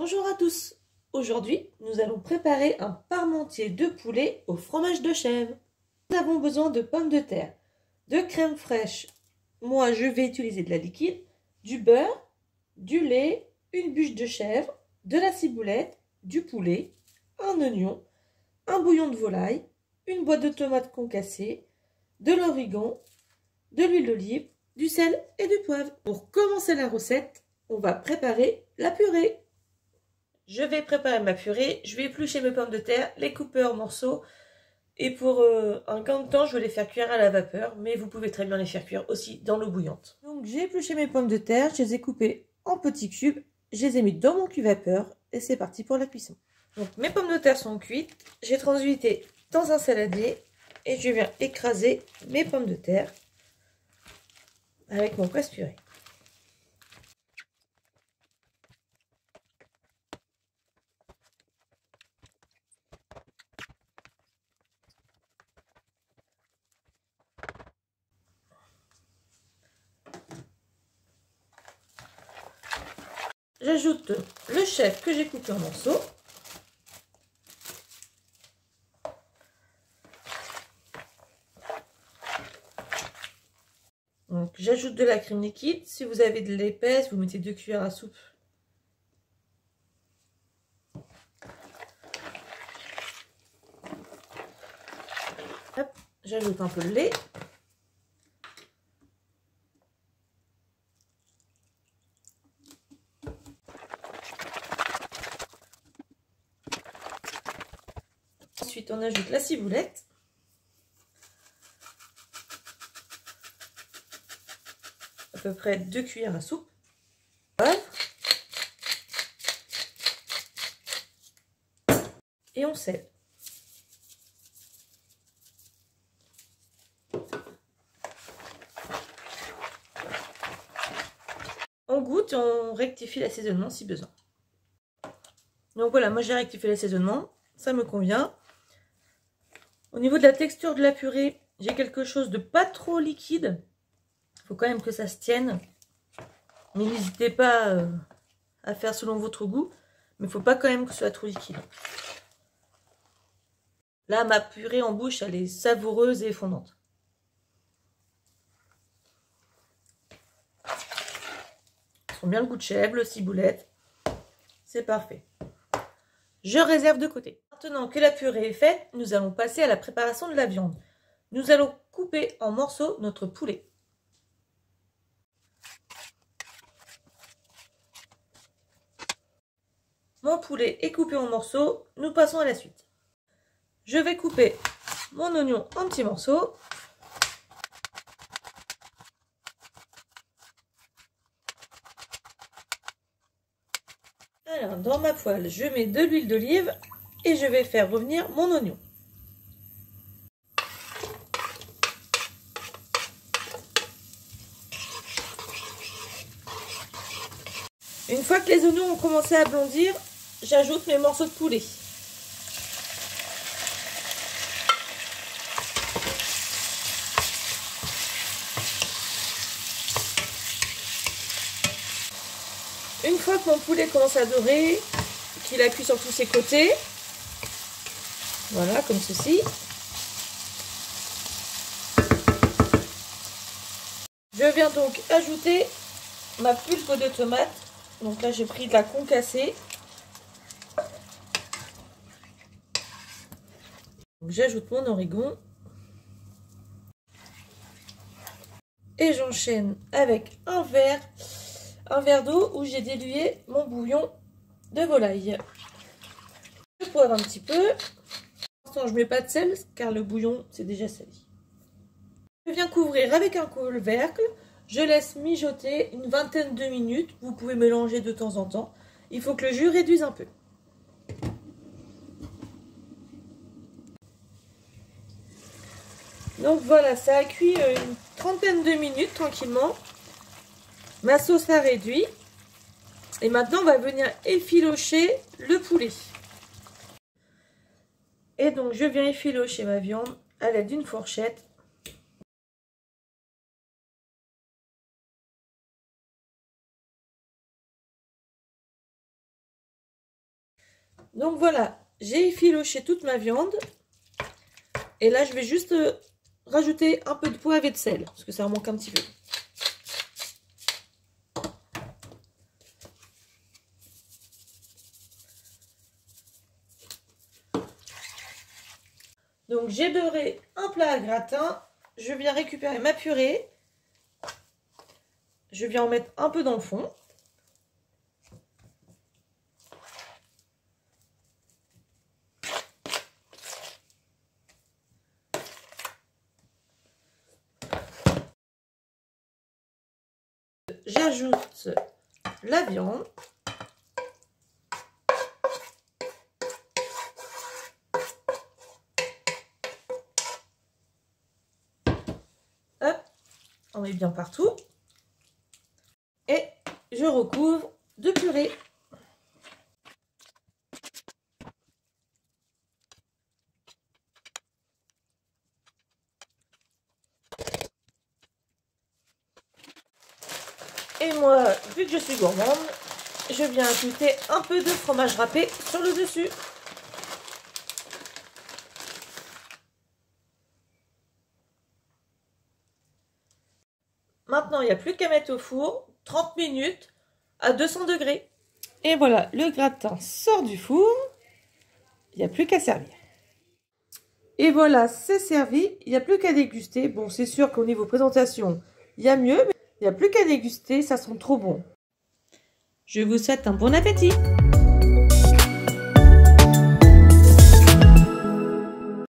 Bonjour à tous. Aujourd'hui, nous allons préparer un parmentier de poulet au fromage de chèvre. Nous avons besoin de pommes de terre, de crème fraîche, moi je vais utiliser de la liquide, du beurre, du lait, une bûche de chèvre, de la ciboulette, du poulet, un oignon, un bouillon de volaille, une boîte de tomates concassées, de l'origan, de l'huile d'olive, du sel et du poivre. Pour commencer la recette, on va préparer la purée. Je vais préparer ma purée, je vais éplucher mes pommes de terre, les couper en morceaux et pour un gain de temps, je vais les faire cuire à la vapeur, mais vous pouvez très bien les faire cuire aussi dans l'eau bouillante. Donc j'ai épluché mes pommes de terre, je les ai coupées en petits cubes, je les ai mis dans mon cuve-vapeur et c'est parti pour la cuisson. Donc mes pommes de terre sont cuites, j'ai transvité dans un saladier et je viens écraser mes pommes de terre avec mon presse-purée. J'ajoute le chèvre que j'ai coupé en morceaux. Donc j'ajoute de la crème liquide. Si vous avez de l'épaisse, vous mettez 2 cuillères à soupe. J'ajoute un peu de lait. Ensuite, on ajoute la ciboulette. À peu près 2 cuillères à soupe. Et on sèle. On goûte, on rectifie l'assaisonnement si besoin. Donc voilà, moi j'ai rectifié l'assaisonnement, ça me convient. Au niveau de la texture de la purée, j'ai quelque chose de pas trop liquide. Il faut quand même que ça se tienne. Mais n'hésitez pas à faire selon votre goût. Mais il ne faut pas quand même que ce soit trop liquide. Là, ma purée en bouche, elle est savoureuse et fondante. Ça sent bien le goût de chèvre, le ciboulette. C'est parfait. Je réserve de côté. Maintenant que la purée est faite, nous allons passer à la préparation de la viande. Nous allons couper en morceaux notre poulet. Mon poulet est coupé en morceaux, nous passons à la suite. Je vais couper mon oignon en petits morceaux. Alors, dans ma poêle, je mets de l'huile d'olive et je vais faire revenir mon oignon. Une fois que les oignons ont commencé à blondir, j'ajoute mes morceaux de poulet. Une fois que mon poulet commence à dorer, qu'il a cuit sur tous ses côtés, voilà, comme ceci, je viens donc ajouter ma pulpe de tomate. Donc là, j'ai pris de la concassée. J'ajoute mon origan. Et j'enchaîne avec un verre d'eau où j'ai dilué mon bouillon de volaille. Je poivre un petit peu. Pour l'instant, je ne mets pas de sel car le bouillon c'est déjà sali. Je viens couvrir avec un couvercle. Je laisse mijoter une vingtaine de minutes. Vous pouvez mélanger de temps en temps. Il faut que le jus réduise un peu. Donc voilà, ça a cuit une trentaine de minutes tranquillement. Ma sauce a réduit. Et maintenant, on va venir effilocher le poulet. Et donc, je viens effilocher ma viande à l'aide d'une fourchette. Donc voilà, j'ai effiloché toute ma viande. Et là, je vais juste rajouter un peu de poivre et de sel, parce que ça en manque un petit peu. Donc j'ai beurré un plat à gratin. Je viens récupérer ma purée. Je viens en mettre un peu dans le fond. J'ajoute la viande. Hop, on met bien partout. Et je recouvre de purée. Et moi, vu que je suis gourmande, je viens ajouter un peu de fromage râpé sur le dessus. Maintenant, il n'y a plus qu'à mettre au four 30 minutes à 200 degrés. Et voilà, le gratin sort du four. Il n'y a plus qu'à servir. Et voilà, c'est servi. Il n'y a plus qu'à déguster. Bon, c'est sûr qu'au niveau présentation, il y a mieux, mais il n'y a plus qu'à déguster. Ça sent trop bon. Je vous souhaite un bon appétit.